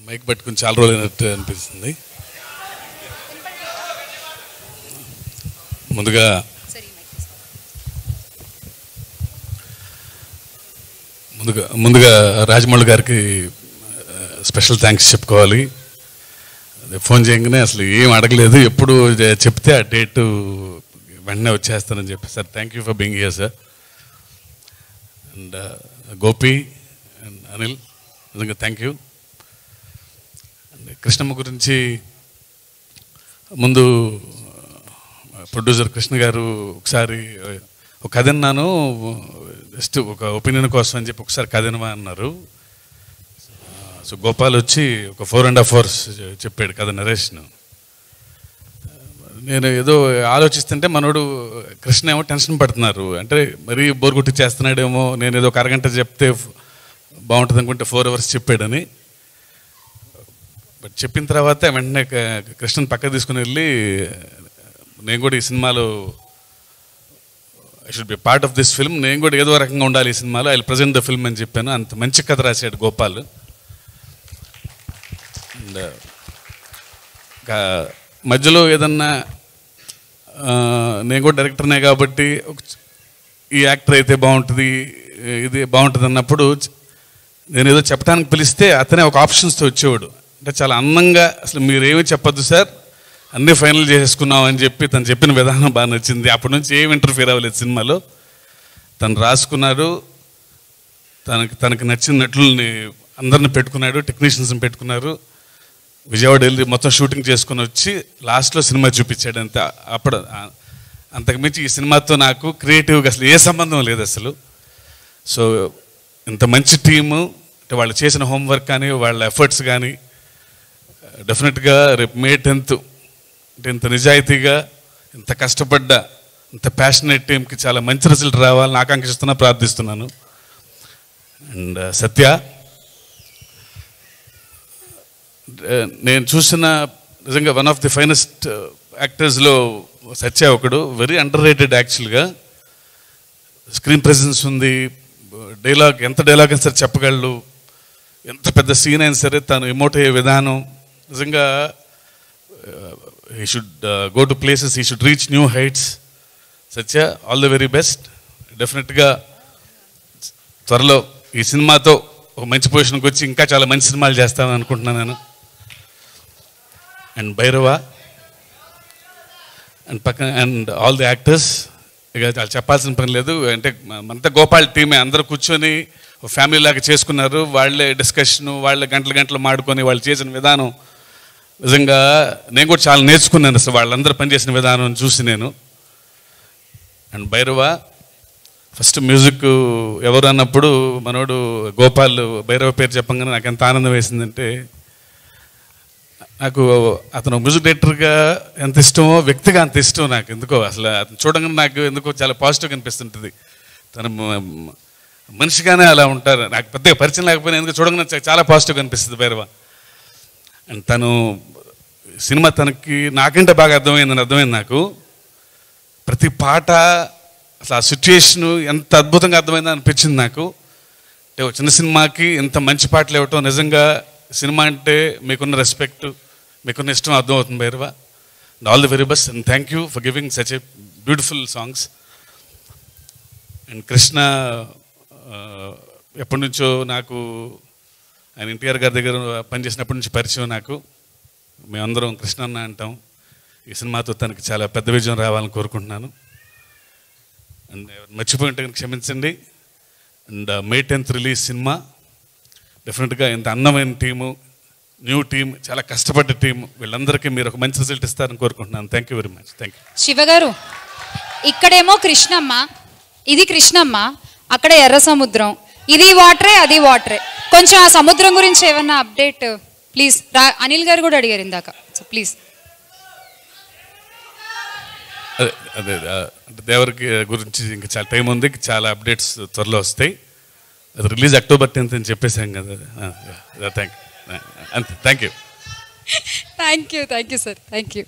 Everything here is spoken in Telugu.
మైక్ పట్టుకుని చాలా రోజులు అయినట్టు అనిపిస్తుంది. ముందుగా రాజమౌళి గారికి స్పెషల్ థ్యాంక్స్ చెప్పుకోవాలి. ఫోన్ చేయగానే అసలు ఏం అడగలేదు, ఎప్పుడు చెప్తే ఆ డేటు వెంటనే వచ్చేస్తానని చెప్పి sir thank you for being here sir. And Gopi and Anil నిజంగా థ్యాంక్ యూ. అండ్ కృష్ణమ్మ గురించి ముందు ప్రొడ్యూసర్ కృష్ణ గారు ఒకసారి ఒక కథ విన్నాను, జస్ట్ ఒక ఒపీనియన్ కోసం అని చెప్పి ఒకసారి కథ వినమా అన్నారు. సో గోపాల్ వచ్చి ఒక 4.5 hours చెప్పాడు కథ నరేషన్. నేను ఏదో ఆలోచిస్తుంటే మనోడు కృష్ణ ఏమో టెన్షన్ పడుతున్నారు, అంటే మరీ బోర్ కొట్టి చేస్తున్నాడేమో, నేను ఏదో ఒక అరగంట చెప్తే బాగుంటుంది అనుకుంటే 4 hours చెప్పాడని. బట్ చెప్పిన తర్వాత వెంటనే కృష్ణని పక్క తీసుకుని వెళ్ళి నేను కూడా ఈ సినిమాలో I should be part of this film, నేను కూడా ఏదో రకంగా ఉండాలి ఈ సినిమాలో, I will present the film అని చెప్పాను. అంత మంచి కథ రాశాడు గోపాల్. అండ్ మధ్యలో ఏదన్నా నేను కూడా డైరెక్టర్నే కాబట్టి ఈ యాక్టర్ అయితే బాగుంటుంది, ఇది బాగుంటుంది అన్నప్పుడు నేను ఏదో చెప్పడానికి పిలిస్తే అతనే ఒక ఆప్షన్స్తో వచ్చేవాడు. అంటే చాలా అందంగా అసలు మీరేమీ చెప్పొద్దు సార్, అన్నీ ఫైనల్ చేసేసుకున్నాం అని చెప్పి తను చెప్పిన విధానం బాగా నచ్చింది. అప్పటి నుంచి ఏం ఇంటర్ఫియర్ అవ్వలేదు సినిమాలో. తను రాసుకున్నాడు, తనకి నచ్చిన నటుల్ని అందరిని పెట్టుకున్నాడు, టెక్నీషియన్స్ని పెట్టుకున్నారు. విజయవాడ వెళ్ళి మొత్తం షూటింగ్ చేసుకుని వచ్చి లాస్ట్లో సినిమా చూపించాడు. అంతే. అప్పుడు అంతకుమించి ఈ సినిమాతో నాకు క్రియేటివ్గా అసలు ఏ సంబంధం లేదు అసలు. సో ఇంత మంచి టీము, అంటే వాళ్ళు చేసిన హోంవర్క్ కానీ వాళ్ళ ఎఫర్ట్స్ కానీ డెఫినెట్గా రేపు May 10th అంటే ఇంత నిజాయితీగా ఇంత కష్టపడ్డ ఇంత ప్యాషనేట్ టీంకి చాలా మంచి రిజల్ట్ రావాలని ఆకాంక్షిస్తున్నా, ప్రార్థిస్తున్నాను. అండ్ సత్య, నేను చూసిన నిజంగా వన్ ఆఫ్ ది ఫైనెస్ట్ యాక్టర్స్లో సత్య ఒకడు. వెరీ అండర్ రేటెడ్ యాక్చువల్గా. స్క్రీన్ ప్రెజెన్స్ ఉంది, డైలాగ్ ఎంత డైలాగ్ అయినా సరే చెప్పగలడు, ఎంత పెద్ద సీన్ అయినా సరే తను ఎమోట్ అయ్యే విధానం నిజంగా he should go to places, he should reach new heights. Satya, all the very best. డెఫినెట్గా త్వరలో ఈ సినిమాతో ఒక మంచి పొజిషన్కి వచ్చి ఇంకా చాలా మంచి సినిమాలు చేస్తానని అనుకుంటున్నాను నేను. And Bhairava and all the actors, ఇక చాలా చెప్పాల్సిన పని లేదు. అంటే అంతా గోపాల్ టీమే, అందరూ కూర్చొని ఫ్యామిలీ లాగా చేసుకున్నారు. వాళ్ళే డిస్కషను, వాళ్ళే గంటలు మాడుకొని వాళ్ళు చేసిన విధానం నిజంగా నేను కూడా చాలా నేర్చుకున్నాను అసలు వాళ్ళందరూ పనిచేసిన విధానం చూసి నేను. అండ్ భైరవ ఫస్ట్ మ్యూజిక్ ఎవరు అన్నప్పుడు మనోడు గోపాల్ భైరవ పేరు చెప్పంగానే నాకు ఎంత ఆనందం వేసిందంటే, నాకు అతను మ్యూజిక్ డైరెక్టర్గా ఎంత ఇష్టమో వ్యక్తిగా అంత ఇష్టం నాకు. ఎందుకో అసలు అతను చూడగానే నాకు ఎందుకో చాలా పాజిటివ్గా అనిపిస్తుంటుంది. తను మనిషిగానే అలా ఉంటారు. నాకు పెద్దగా పరిచయం లేకపోయినా ఎందుకు చూడగానే చాలా పాజిటివ్గా అనిపిస్తుంది భైరవ. అండ్ తను సినిమా తనకి నాకంటే బాగా అర్థమైంది నాకు. ప్రతి పాట అసలు ఆ సిచ్యుయేషను ఎంత అద్భుతంగా అర్థమైందని అనిపించింది నాకు. అంటే ఒక చిన్న సినిమాకి ఇంత మంచి పాటలు ఇవ్వటం నిజంగా సినిమా అంటే మీకున్న రెస్పెక్ట్, మీకున్న ఇష్టం అర్థమవుతుంది Bhairava. And all the very best and thank you for giving such a beautiful songs. And Krishna ఎప్పటి నుంచో నాకు ఆయన ఎన్టీఆర్ గారి దగ్గర పనిచేసినప్పటి నుంచి పరిచయం నాకు. మేమందరం కృష్ణ అన్న అంటాం. ఈ సినిమాతో తనకి చాలా పెద్ద విజయం రావాలని కోరుకుంటున్నాను. అండ్ మర్చిపోయి ఉంటే క్షమించండి. And May 10th release cinema డెఫినెట్గా ఇంత అందమైన టీము, న్యూ టీం, చాలా కష్టపడ్డ టీం, వీళ్ళందరికీ మీరు ఒక మంచి రిజల్ట్ ఇస్తారని కోరుకుంటున్నాను. Thank you very much. Thank you. శివగారు, ఇక్కడేమో కృష్ణమ్మ, ఇది కృష్ణమ్మ, అక్కడ ఎర్ర సముద్రం, ఇది వాటరే అది వాటరే. కొంచెం ఆ సముద్రం గురించి ఏమన్నా అప్డేట్ ప్లీజ్. అనిల్ గారు కూడా అడిగారు ఇందాక, సో ప్లీజ్. అదే అంటే దేవరికి గురించి ఇంకా చాలా టైం ఉంది, చాలా అప్డేట్స్ త్వరలో వస్తాయి. అది రిలీజ్ October 10th అని చెప్పేసాం కదా. Thank you. Thank you sir, thank you.